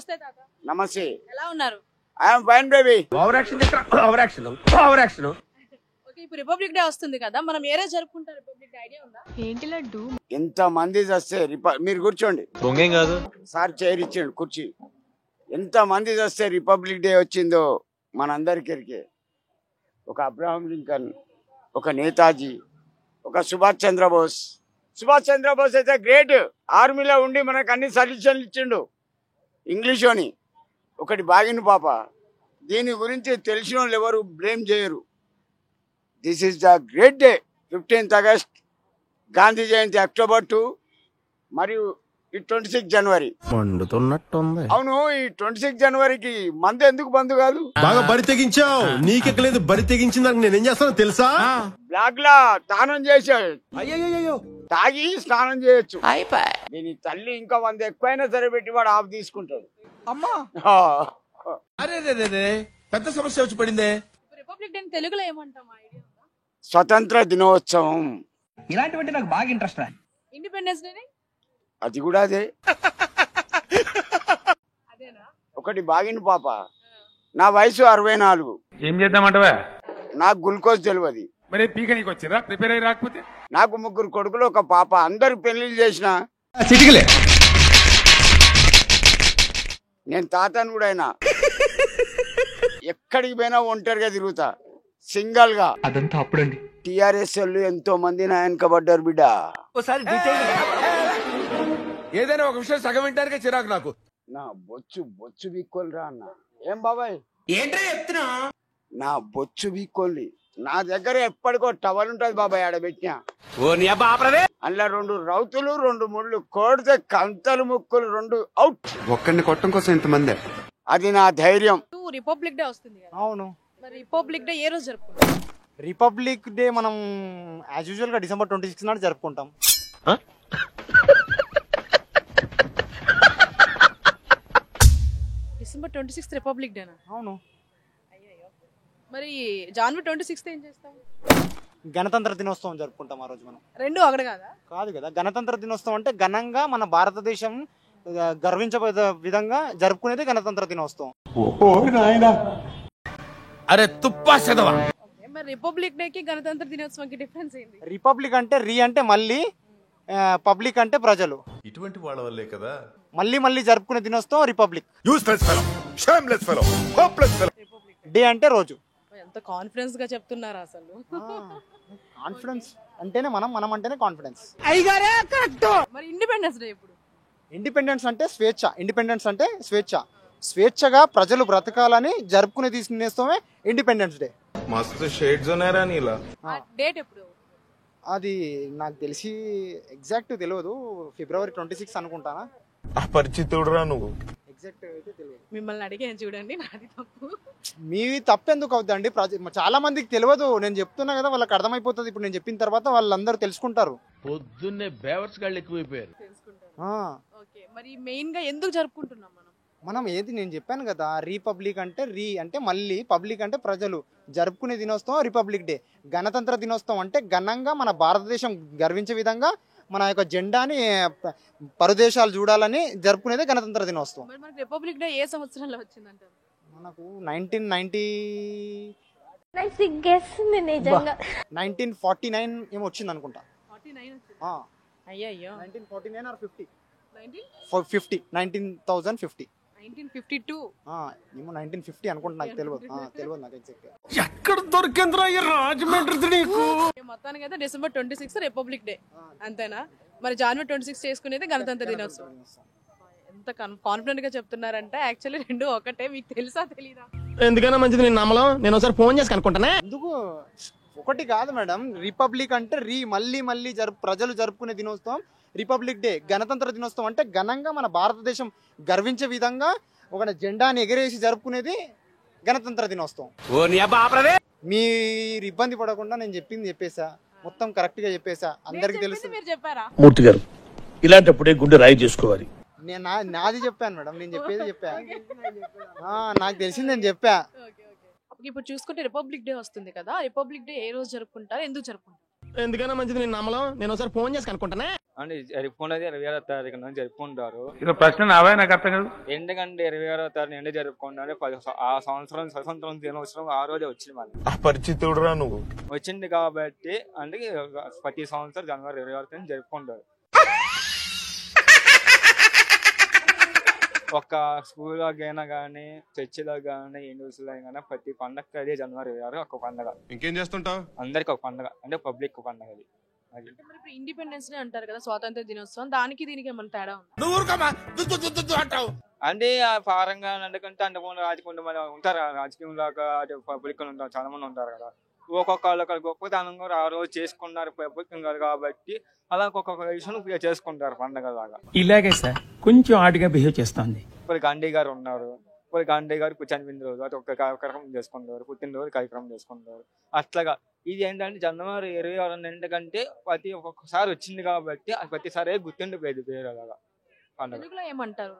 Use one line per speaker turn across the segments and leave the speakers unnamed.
నమస్తే తాత.
నమస్తే.
ఎలా ఉన్నారు?
I'm fine baby.
ఓకే, ఇప్పుడు రిపబ్లిక్ డే వస్తుంది కదా, మనం ఏ రోజు జరుపుకుంటాం? రిపబ్లిక్ డే ఐడియా ఉందా? ఏంటి లడ్డు?
ఎంత మంది వస్తే మీరు కూర్చోండి.
దొంగేం కాదు
సార్ చైర్ ఇచ్చాడు కుర్చీ. ఎంత మంది వస్తే రిపబ్లిక్ డే వచ్చిందో మనందరికీ. ఒక అబ్రహాం లింకన్, ఒక నేతాజీ, ఒక సుభాష్ చంద్రబోస్. సుభాష్ చంద్రబోస్ అయితే గ్రేట్. ఆర్మీలో ఉండి మనకు అన్ని సజెషన్లు ఇచ్చిండు ఇంగ్లీషోని. ఒకటి బాగిన పాప. దీని గురించి తెలిసిన వాళ్ళు ఎవరు బ్లేమ్ చేయరు. This is the great day. 15th August Gandhi Jayanti October 2 మరియు ఈ 26 జనవరి.
మండుతున్నట్టుంది.
అవును, ఈ 26 జనవరికి మందు ఎందుకు బంద్ కాదు?
బాగా బరి తెగించావు. నీకెక్కలేదు, బరి తెగించిందానికి నేనేం చేస్తానో తెలుసా?
బ్లాక్ లా స్నానం చేసాడు.
అయ్యో
తాగి స్నానం చేయొచ్చు. దీని తల్లి ఇంకా 100 ఎక్కువైనా సరే పెట్టి వాడు ఆఫ్ తీసుకుంటాడు.
అమ్మా
ఆ.
అరే పెద్ద సమస్య వచ్చి పడిందే.
రిపబ్లిక్ డే తెలుగులో ఏమంటాం? ఐడియా ఉందా?
స్వతంత్ర దినోత్సవం.
ఇలాంటివంటే నాకు బాగా ఇంట్రెస్ట్ రా.
ఇండిపెండెన్స్ డే
అది కూడా అదే.
అదేనా?
ఒకటి బాగిన పాప. నా వయసు 64.
ఏం చేద్దామంటవా?
నాకు గ్లూకోజ్ తెలియదు.
మరి పీకనీకి వచ్చిరా? ప్రిపేర్ అయ్యి రాకపోతే?
నాకు 3 కొడుకులు, ఒక పాప. అందరు పెళ్లిళ్ళు చేసిన.
చిటికలే.
నేను తాతను కూడా అయినా. ఎక్కడికి పోయినా ఒంటరిగా తిరుగుతా, సింగల్ గా.
అదంతా అప్పుడండి.
టిఆర్ఎస్ వాళ్ళు ఎంతో మంది నా వెనకబడ్డారు బిడ్డ.
ఒకసారి డీటెయిల్
ఏదైనా ఒక విషయం సగం వింటానికే చిరాకు నాకు.
నా బొచ్చు వీక్కోలు అన్న. ఏం బాబాయ్
ఏంటో చెప్తున్నా.
నా బొచ్చు వీక్కోలి. నా దగ్గర ఎప్పటికో టవల్ ఉంటది బాబాయ్, ఆడబెట్టినా. అందులో 2 రౌతులు, 2 ముళ్ళు కోడితే కంతలు ముక్కులు 2 అవుట్.
ఒక్కడిని కొట్టడం కోసం ఇంతమంది.
అది నా ధైర్యం.
రిపబ్లిక్ డే వస్తుంది కదా.
అవును,
మరి రిపబ్లిక్ డే ఏ రోజు జరుపుకుంటాం?
రిపబ్లిక్ డే మనం యాజ్ యూజువల్ గా December 26 నాడు జరుపుకుంటాం.
December 26 రిపబ్లిక్ డేనా?
అవును.
మరి January 26 ఏం చేస్తాం?
గణతంత్ర దినోత్సవం జరుపుకుంటాం ఆ రోజు మనం.
రెండు ఒకటి కాదా?
కాదు కదా. గణతంత్ర దినోత్సవం అంటే ఘనంగా మన భారతదేశం గర్వించబడే విధంగా జరుపుకునేది గణతంత్ర దినోత్సవం.
అరే తుప్పా చదవా.
ఓకే, మరి రిపబ్లిక్ డే కి గణతంత్ర దినోత్సవంకి డిఫరెన్స్ ఏంటి?
రిపబ్లిక్ అంటే అంటే మళ్ళీ, పబ్లిక్ అంటే ప్రజలు.
ఇటువంటి వాళ్ళ వల్లే కదా
మళ్ళీ జరుపుకునే దినోత్సవం republic.
Useless fellow, shameless fellow, hopeless fellow.
Day అంటే రోజు.
ఎంత కాన్ఫిడెన్స్ గా చెప్తున్నారు అసలు.
కాన్ఫిడెన్స్ అంటేనే మనం అంటేనే కాన్ఫిడెన్స్.
మరి ఇండిపెండెన్స్ డే ఎప్పుడు?
ఇండిపెండెన్స్ అంటే స్వేచ్ఛ. ఇండిపెండెన్స్ అంటే స్వేచ్ఛగా ప్రజలు బ్రతకాలని జరుపుకునే దినోత్సవమే ఇండిపెండెన్స్ డే.
మస్తు షేడ్స్ ఉన్నారా నీలా.
డేట్ ఎప్పుడు?
అది నాకు తెలిసి ఎగ్జాక్ట్ తెలియదు. February 26 అనుకుంటానా.
అపరిచితుడురా నువ్వు.
ఎగ్జాక్ట్ అయితే తెలియదు.
మిమ్మల్ని అడిగాను చూడండి, నాది తప్పు.
మీవి తప్పెందుకు అవుతుందండి? చాలా మందికి తెలియదు. నేను చెప్తున్నా కదా, వాళ్ళకి అర్థమైపోతుంది. ఇప్పుడు నేను చెప్పిన తర్వాత వాళ్ళందరూ తెలుసుకుంటారు.
పొద్దున్నే బేవర్స్ గాళ్ళు ఎక్కువైపోయారు.
ఓకే, మరి మెయిన్ గా ఎందుకు జరుపుకుంటున్నాం
మనం ఏది నేను చెప్పాను కదా, రిపబ్లిక్ అంటే అంటే మళ్ళీ, పబ్లిక్ అంటే ప్రజలు జరుపుకునే దినోత్సవం రిపబ్లిక్ డే. గణతంత్ర దినోత్సవం అంటే ఘనంగా మన భారతదేశం గర్వించే విధంగా మన యొక్క జెండాని పరదేశాలు చూడాలని జరుపుకునేదే గణతంత్ర దినోత్సవం.
మనకి రిపబ్లిక్ డే ఏ సంవత్సరంలో వచ్చిందంటారు?
మనకు 1949 ఏమో వచ్చింది అనుకుంటా.
49 అయ్యో
1949 or 50. 1950.
1952
ఏమో 1950 అనుకుంటా. నాకు తెలియదు నాకు ఎగ్జాక్ట్.
ఎక్కడ దొరికిందిరా ఈ రాజమండ్రి నీకు?
మొత్తానికి అయితే December 26 రిపబ్లిక్ డే అంతేనా? మరి January 26 చేసుకునేది గణతంత్ర దినోత్సవం. ఎంత కాన్ఫిడెంట్ గా చెప్తున్నారంటే యాక్చువల్లీ రెండు ఒకటే. మీకు తెలుసా తెలీదా?
ఎందుకైనా మంచిది నేను నమ్మలం. నేను ఒకసారి ఫోన్ చేసి కనుక్కుంటానే.
ఎందుకు ఒకటి కాదు మేడం. రిపబ్లిక్ అంటే మళ్ళీ ప్రజలు జరుపుకునే దినోత్సవం రిపబ్లిక్ డే. గణతంత్ర దినోత్సవం అంటే ఘనంగా మన భారతదేశం గర్వించే విధంగా ఒక జెండాని ఎగరేసి జరుపుకునేది గణతంత్ర దినోత్సవం. మీరు ఇబ్బంది పడకుండా నేను చెప్పింది చెప్పేసా, మొత్తం కరెక్ట్ గా చెప్పేసా, అందరికి తెలుసు.
మీరు చెప్పారా?
మూర్తి గారు ఇలాంటప్పుడే గుండె రాయి చేసుకోవాలి.
నేను నాది చెప్పాను మేడం. నేను చెప్పేది చెప్పా. నాకు తెలిసింది నేను చెప్పా.
ఇప్పుడు చూసుకుంటే రిపబ్లిక్ డే వస్తుంది కదా, రిపబ్లిక్ డే ఏ రోజు జరుపుకుంటారు, ఎందుకు జరుపుకుంటారు?
ఎందుకైనా మంచిది నేను నమ్మలం. నేను ఒకసారి ఫోన్ చేసి కనుక్కుంటానే.
అంటే జరుపుకునేది 26వ తారీఖున జరుపుకుంటారు.
ఇది ప్రశ్న నావే, నాకు అర్థం కాదు.
ఎందుకంటే 26వ తారీఖున ఎందుకు జరుపుకుంటారు? ఆ సంవత్సరం స్వతంత్రం దినోత్సవం ఆ రోజే వచ్చింది మనకి.
అపరిచితుడురా నువ్వు.
వచ్చింది కాబట్టి అందుకే ప్రతి సంవత్సరం జనవరి 26న జరుపుకుంటారు. ఒక స్కూల్లోకైనా కానీ, చర్చిలో కానీ, హిందూస్లో కానీ ప్రతి పండగకి అదే జనవరి 26 ఒక పండగ.
ఇంకేం చేస్తుంటావు?
అందరికి ఒక పండగ, అంటే పబ్లిక్ పండగ అది.
మరి ఇప్పుడు ఇండిపెండెన్స్ డే అంటారు కదా, స్వాతంత్ర దినోత్సవం, దానికి దీనికి ఏమైనా తేడా ఉందా?
అంటే ఆ పరంగా ఎందుకంటే అంతకుముందు రాజకీయ మంది ఉంటారు, రాజకీయంలో పబ్లిక్ ఉంటారు, చాలా మంది ఉంటారు కదా. ఒక్కొక్క గొప్పతనంగా ఆ రోజు చేసుకున్నారు ప్రభుత్వం కాదు కాబట్టి అలా ఒక్కొక్క విషయం చేసుకుంటారు పండగ లాగా.
ఇలాగే సార్ కొంచెం ఆడిగా బిహేవ్ చేస్తుంది.
ఇప్పుడు గాంధీ గారు ఉన్నారు, ఇప్పుడు గాంధీ గారు చనిపోయిన రోజు అది ఒక కార్యక్రమం చేసుకుంటారు, పుట్టినరోజు కార్యక్రమం చేసుకుంటారు. అట్లాగా ఇది ఏంటంటే జనవరి 26 ఎందుకంటే ప్రతి ఒక్కొక్కసారి వచ్చింది కాబట్టి అది ప్రతిసారి గుర్తుండిపోయేది పేరు అలాగా పండుగ.
తెలుగులో ఏమంటారు?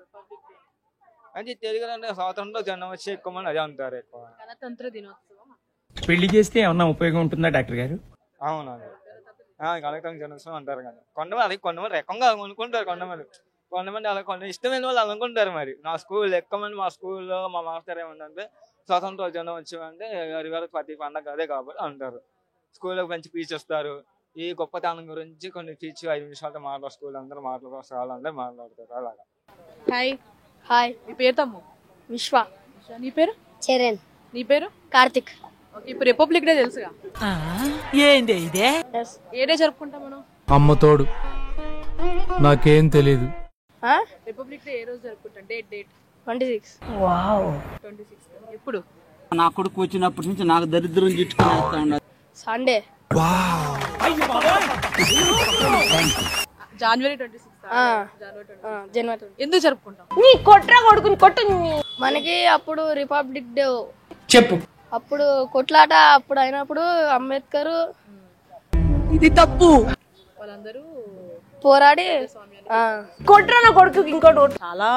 అంటే తెలుగులో అంటే స్వాతంత్రం జనవరి ఎక్కువ మంది అదే అంటారు ఎక్కువ.
గణతంత్ర దినోత్సవం.
పెళ్లి చేస్తే ఏమన్నా ఉపయోగం ఉంటుందా డాక్టర్ గారు?
అవునండి, గణతంత్ర దినోత్సవం అంటారు కానీ కొంతమంది రకంగా అనుకుంటారు. కొంతమంది అలా ఇష్టమైన వాళ్ళు అనుకుంటారు. మరి నా స్కూల్ ఎక్కువ మంది మా స్కూల్లో మా మాస్టర్ ఏమంటే స్వతంత్ర దినోత్సవం అంటే 26 ప్రతి పండగ అదే కాబట్టి అంటారు. స్కూల్లో మంచి స్పీచ్ వస్తారు, ఈ గొప్పతనం గురించి కొన్ని స్పీచ్ 5 నిమిషాలతో మాట్లాడారు, స్కూల్ అందరూ వాళ్ళందరూ మాట్లాడతారు అలాగా.
హాయ్.
హాయ్.
నీ పేరు తమ్ము?
విశ్వ.
నీ పేరు?
చరణ్.
నీ పేరు?
కార్తిక్.
ఓకే, ఇప్పుడు రిపబ్లిక్ డే తెలుసుగా,
ఏంటి ఇదే?
ఏ డే జరుపుకుంటాం మనం?
అమ్మ తోడు, నాకేం తెలీదు.
రిపబ్లిక్ డే ఏ రోజు జరుపుకుంటాం? డేట్
26.
వావ్. 26 ఎప్పుడు?
నా కొడుకు వచ్చినప్పటి నుంచి నాకు దరిద్రం చుట్టుకుని
సండే.
జనవరి 26.
జనవరి.
ఎందుకు జరుపుకుంటాం?
నీ కొట్రా కొడుకుని కొట్టు. మనకి అప్పుడు రిపబ్లిక్ డే
చెప్పు.
అప్పుడు కొట్లాట అప్పుడు అయినప్పుడు అంబేద్కర్
ఇది తప్పు వాళ్ళందరూ
పోరాడి కొట్రా నా కొడుకు. ఇంకోటి
చాలా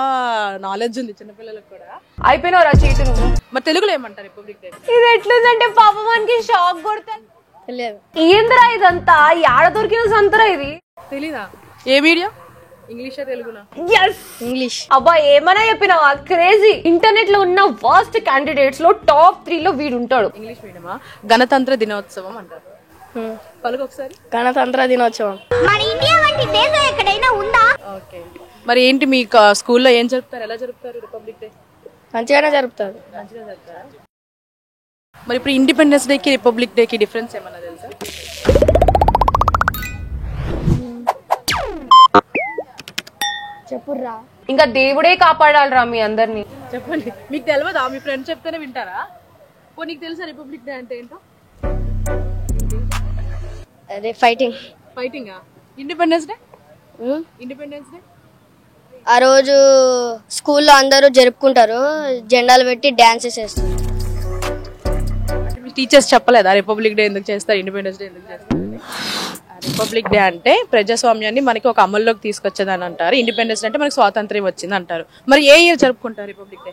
నాలెడ్జ్ ఉంది చిన్నపిల్లలకు కూడా.
అయిపోయినావు రా చీటు నువ్వు.
మరి తెలుగులో ఏమంటారు రిపబ్లిక్ డే?
ఇది ఎట్లుందంటే పాపం మనకి షాక్ కొడతా. తెలియదు ఏందిరా ఇదంతా, యాడ దొరికిన సంతరా ఇది?
తెలీదా? ఏ మీడియం? ఇంగ్లీషా తెలుగునా?
ఇంగ్లీష్. అబ్బా ఏమన్నా చెప్పినావా? క్రేజీ. ఇంటర్నెట్ లో ఉన్న వర్స్ట్ క్యాండిడేట్స్ లో టాప్ 3 లో వీడు ఉంటాడు.
ఇంగ్లీష్ మీడియమా? గణతంత్ర దినోత్సవం అంటారు. పలుకు ఒకసారి.
గణతంత్ర దినోత్సవం. మన ఇండియా వంటి దేశం ఎక్కడైనా ఉందా?
ఓకే, మరి ఏంటి మీ స్కూల్లో ఏం జరుపుతారు? ఎలా జరుపుతారు రిపబ్లిక్ డే?
మంచిగానే జరుపుతారు.
మంచిగా జరుపుతారా? మరి ఇప్పుడు ఇండిపెండెన్స్ డేకి రిపబ్లిక్ డేకి డిఫరెన్స్ ఏమన్నా తెలుసా?
చెప్పుర్రా. ఇంకా దేవుడే కాపాడాలరా మీ అందరినీ.
చెప్పండి, మీకు తెలియదా? మీ ఫ్రెండ్స్ చెప్తేనే వింటారా? ఓ నీకు తెలుసా రిపబ్లిక్ డే అంటే ఏంటో?
అదే ఫైటింగ్.
ఫైటింగా? Independence day? ఇండిపెండెన్స్ డే
ఆ రోజు స్కూల్లో అందరూ జరుపుకుంటారు, జెండాలు పెట్టి డాన్సెస్ చేస్తారు.
మీ టీచర్స్ చెప్పలేదా రిపబ్లిక్ డే ఎందుకు చేస్తారు, ఇండిపెండెన్స్ డే ఎందుకు చేస్తారు? రిపబ్లిక్ డే అంటే ప్రజాస్వామ్యాన్ని మనకి ఒక అమల్లోకి తీసుకొచ్చేదని అంటారు. ఇండిపెండెన్స్ డే అంటే మనకి స్వాతంత్ర్యం వచ్చింది అంటారు. మరి ఏ ఇయర్ జరుపుకుంటారు రిపబ్లిక్ డే?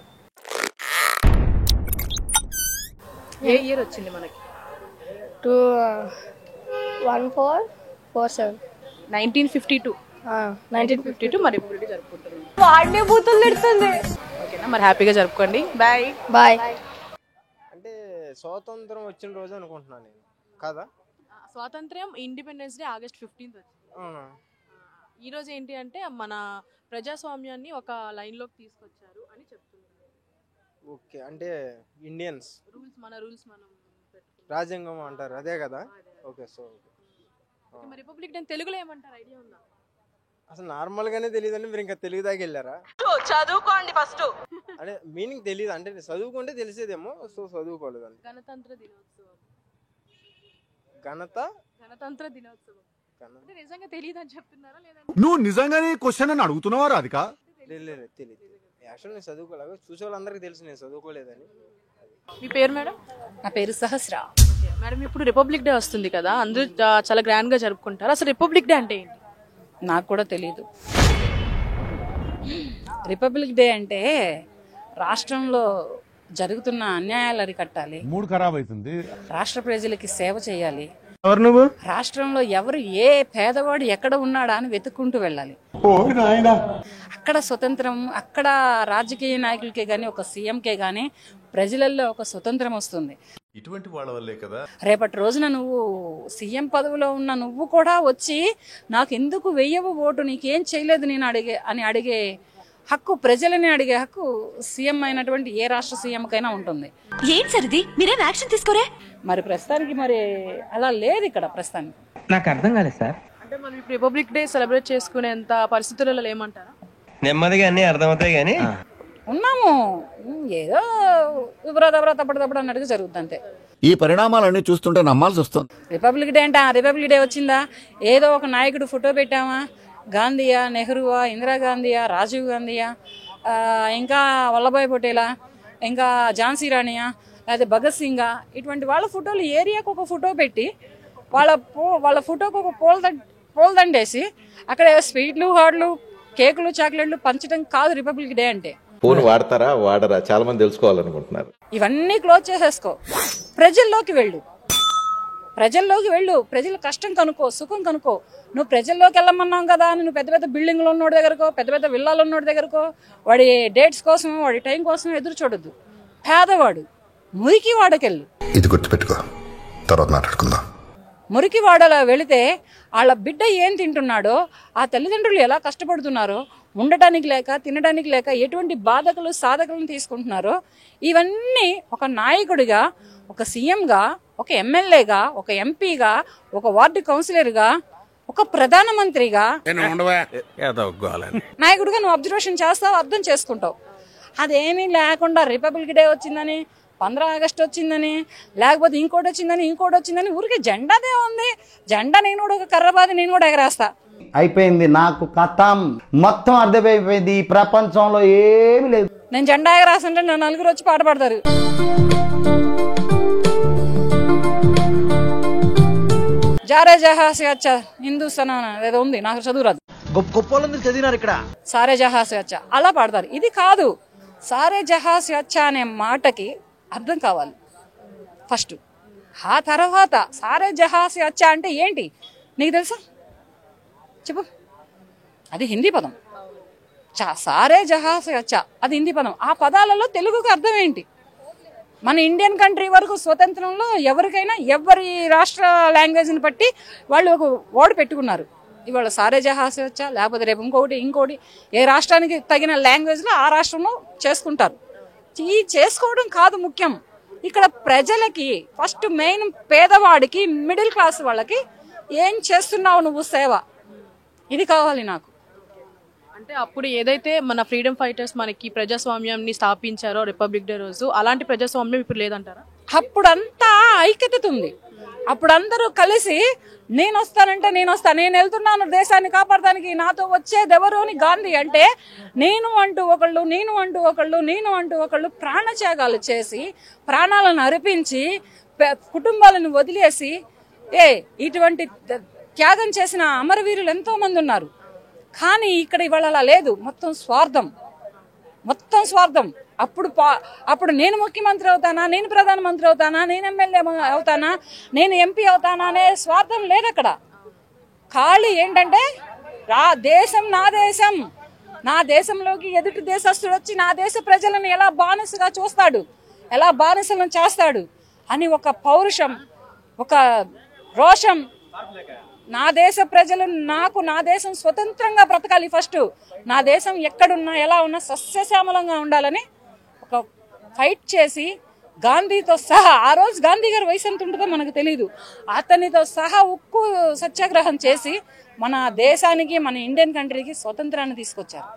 ఏ ఇయర్ వచ్చింది మనకి?
1447.
1952. 1952 మరి రిపబ్లిక్ డే జరుపుకుంటున్నాం.
వాడినే బూతులు తిడుతుంది.
ఓకేనా, మరి హ్యాపీగా జరుపుకోండి. Bye
bye.
అంటే స్వాతంత్రం వచ్చిన రోజు అనుకుంటున్నాను నేను కదా.
స్వాతంత్ర్యం ఇండిపెండెన్స్ డే ఆగస్ట్ 15 వచ్చింది. ఈ రోజు ఏంటి అంటే మన ప్రజాస్వామ్యాన్ని ఒక లైన్ లోకి తీసుకొచ్చారు అని చెప్తున్నారు.
ఓకే, అంటే ఇండియన్స్
మన రూల్స్ మనం
రాజ్యాంగం అంటారు అదే కదా. ఓకే, సో
మరి రిపబ్లిక్ డే తెలుగులో ఏమంటారు ఐడియా ఉందా?
అసలు నార్మల్ గానే తెలియదండి, మీరు ఇంకా తెలుగు దాకా వెళ్ళారా?
చదువుకోండి ఫస్ట్.
అంటే మీనింగ్ తెలియదు, అంటే చదువుకుంటే తెలిసేదేమో, సో చదువుకోలేదండి.
గణతంత్ర దినోత్సవం. గణతంత్ర దినోత్సవం అంటే నిజంగా తెలియదు అని చెప్తున్నారా లేదంటే?
నువ్వు నిజంగానే క్వశ్చన్ అని అడుగుతున్నావా రాధిక?
తెలియదు. యాక్చువల్ నేను చదువుకోలేదు, చూసే వాళ్ళందరికీ తెలుసు నేను చదువుకోలేదని.
మీ పేరు మేడం?
నా పేరు సహస్ర.
మేడం, ఇప్పుడు రిపబ్లిక్ డే వస్తుంది కదా, అందరూ చాలా గ్రాండ్ గా జరుపుకుంటారు. అసలు రిపబ్లిక్ డే అంటే ఏంటి?
నాకు కూడా తెలీదు. రిపబ్లిక్ డే అంటే రాష్ట్రంలో జరుగుతున్న అన్యాయాలు అరికట్టాలి,
మూడు ఖరాబ్ అవుతుంది,
రాష్ట్ర ప్రజలకి సేవ చేయాలి,
ఎవరు నువ్వు?
రాష్ట్రంలో ఎవరు ఏ పేదవాడు ఎక్కడ ఉన్నాడా అని వెతుక్కుంటూ వెళ్ళాలి. అక్కడ స్వతంత్రం, అక్కడ రాజకీయ నాయకులకే గానీ, ఒక సీఎంకే గానీ ప్రజలలో ఒక స్వతంత్రం వస్తుంది.
ఇటువంటి వాళ్ళ వల్లే కదా
రేపటి రోజున నువ్వు సీఎం పదవిలో ఉన్న నువ్వు కూడా వచ్చి నాకు ఎందుకు వెయ్యవు ఓటు, నీకేం చేయలేదు నేను అడిగే హక్కు, ప్రజలని అడిగే హక్కు సీఎం అయినటువంటి ఏ రాష్ట్ర సీఎం కైనా ఉంటుంది.
ఏం సరిది మీరేం యాక్షన్ తీసుకోరే?
మరి ప్రస్తుతానికి మరి అలా లేదు ఇక్కడ ప్రస్తుతానికి.
నాకు అర్థం కాలేదు సార్.
అంటే మనం ఇప్పుడు రిపబ్లిక్ డే సెలబ్రేట్ చేసుకునేంత పరిస్థితులలో ఏమంటారా?
నెమ్మదిగా అన్ని అర్థమవుతాయి కానీ
ఉన్నాము, ఏదో తప్పటి అన్నట్టుగా జరుగుతుంది అంతే.
ఈ పరిణామాలన్నీ చూస్తుంటే నమ్మాల్సి వస్తుంది.
రిపబ్లిక్ డే అంటే రిపబ్లిక్ డే వచ్చిందా, ఏదో ఒక నాయకుడు ఫోటో పెట్టామా, గాంధీయా, నెహ్రూవా, ఇందిరాగాంధీయా, రాజీవ్ గాంధీయా, ఇంకా వల్లభాయ్ పటేలా, ఇంకా ఝాన్సీ రాణియా, లేదా భగత్ సింగా, ఇటువంటి వాళ్ళ ఫోటోలు ఏరియాకు ఒక ఫోటో పెట్టి వాళ్ళ ఫోటోకి ఒక పూలదండేసి అక్కడ స్వీట్లు, హార్డ్లు, కేకులు, చాక్లెట్లు పంచడం కాదు రిపబ్లిక్ డే అంటే.
ఫోన్ వాడతారా వాడరా చాలా మంది తెలుసుకోవాలనుకుంటున్నారు.
ఇవన్నీ క్లోజ్ చేసేసుకో, ప్రజల్లోకి వెళ్ళు, ప్రజల కష్టం కనుక్కో, సుఖం కనుక్కో. నువ్వు ప్రజల్లోకి వెళ్ళమన్నావు కదా అని నువ్వు పెద్ద పెద్ద బిల్డింగ్లు ఉన్నోడి దగ్గరకో, పెద్ద పెద్ద విల్లాలు ఉన్నోడి దగ్గరకో, వాడి డేట్స్ కోసం, వాడి టైం కోసం ఎదురు చూడొద్దు. పేదవాడు మురికి వాడకెళ్ళు.
ఇది గుర్తుపెట్టుకో, తర్వాత మాట్లాడుకుందాం.
మురికి వాడలా వెళితే వాళ్ళ బిడ్డ ఏం తింటున్నాడో, ఆ తల్లిదండ్రులు ఎలా కష్టపడుతున్నారో, ఉండటానికి లేక, తినడానికి లేక ఎటువంటి బాధకులు సాధకులను తీసుకుంటున్నారో, ఇవన్నీ ఒక నాయకుడిగా, ఒక సీఎంగా, ఒక ఎమ్మెల్యేగా, ఒక ఎంపీగా, ఒక వార్డు కౌన్సిలర్గా, ఒక ప్రధానమంత్రిగా, నాయకుడిగా నువ్వు అబ్జర్వేషన్ చేస్తావు, అర్థం చేసుకుంటావు. అదేమీ లేకుండా రిపబ్లిక్ డే వచ్చిందని, 15 ఆగస్టు వచ్చిందని, లేకపోతే ఇంకోటి వచ్చిందని ఊరికే జెండాదే ఉంది. జెండా నేను కూడా ఒక కర్రబాది నేను కూడా ఎగరేస్తా.
అయిపోయింది, నాకు కథం మొత్తం అర్థమైపోయింది. ఈ ప్రపంచంలో ఏమి లేదు.
నేను జెండా ఎగరేస్తుంటే నా నలుగురు వచ్చి పాట పాడతారు. జారే జహాసే అచ్చా హిందూస్తాన్ ఏదో ఉంది, నాకు చదువు రాదు.
చదివినారు ఇక్కడ.
సారే జహాసే అచ్చా అలా పాడతారు. ఇది కాదు, సారే జహాసే అచ్చా అనే మాటకి అర్థం కావాలి ఫస్ట్. ఆ తర్వాత సారే జహాసే అచ్చా అంటే ఏంటి నీకు తెలుసా? చెప్పు. అది హిందీ పదం. సారే జహాసే అచ్చా అది హిందీ పదం. ఆ పదాలలో తెలుగుకి అర్థం ఏంటి? మన ఇండియన్ కంట్రీ వరకు స్వతంత్రంలో ఎవరికైనా ఎవరి రాష్ట్ర లాంగ్వేజ్ని బట్టి వాళ్ళు ఒక వర్డ్ పెట్టుకున్నారు. ఇవాళ సారే జహాసే వచ్చా, లేకపోతే రేపు ఇంకోటి ఏ రాష్ట్రానికి తగిన లాంగ్వేజ్లో ఆ రాష్ట్రంలో చేసుకుంటారు. ఈ చేసుకోవడం కాదు ముఖ్యం. ఇక్కడ ప్రజలకి ఫస్ట్ మెయిన్, పేదవాడికి, మిడిల్ క్లాస్ వాళ్ళకి ఏం చేస్తున్నావు నువ్వు సేవ, ఇది కావాలి నాకు.
అంటే అప్పుడు ఏదైతే మన ఫ్రీడమ్ ఫైటర్స్ మనకి ప్రజాస్వామ్యాన్ని స్థాపించారో రిపబ్లిక్ డే రోజు, అలాంటి ప్రజాస్వామ్యం ఇప్పుడు లేదంటారా?
అప్పుడంతా ఐక్యత ఉంది. అప్పుడు అందరూ కలిసి నేను వస్తానంటే నేను వస్తాను, నేను వెళ్తున్నాను దేశాన్ని కాపాడడానికి, నాతో వచ్చేది ఎవరు అని గాంధీ అంటే నేను అంటూ ఒకళ్ళు ప్రాణత్యాగాలు చేసి, ప్రాణాలను అర్పించి, కుటుంబాలను వదిలేసి ఇటువంటి త్యాగం చేసిన అమరవీరులు ఎంతో మంది ఉన్నారు. కానీ ఇక్కడ ఇవాళ అలా లేదు. మొత్తం స్వార్థం. అప్పుడు నేను ముఖ్యమంత్రి అవుతానా, నేను ప్రధానమంత్రి అవుతానా, నేను ఎమ్మెల్యే అవుతానా, నేను ఎంపీ అవుతానా అనే స్వార్థం లేదు అక్కడ. ఖాళీ ఏంటంటే దేశం నా దేశంలోకి ఎదుటి దేశస్తుడు వచ్చి నా దేశ ప్రజలను ఎలా బానిసగా చూస్తాడు, ఎలా బానిసలను చేస్తాడు అని ఒక పౌరుషం, ఒక రోషం. నా దేశ ప్రజలు నా దేశం స్వతంత్రంగా బ్రతకాలి, ఫస్ట్ నా దేశం ఎక్కడున్నా ఎలా ఉన్నా సస్యశ్యామలంగా ఉండాలని ఒక ఫైట్ చేసి, గాంధీతో సహా, ఆ రోజు గాంధీ గారి వయసు ఎంత ఉంటుందో మనకు తెలియదు, అతనితో సహా ఉక్కు సత్యాగ్రహం చేసి మన దేశానికి, మన ఇండియన్ కంట్రీకి స్వతంత్రాన్ని తీసుకొచ్చారు.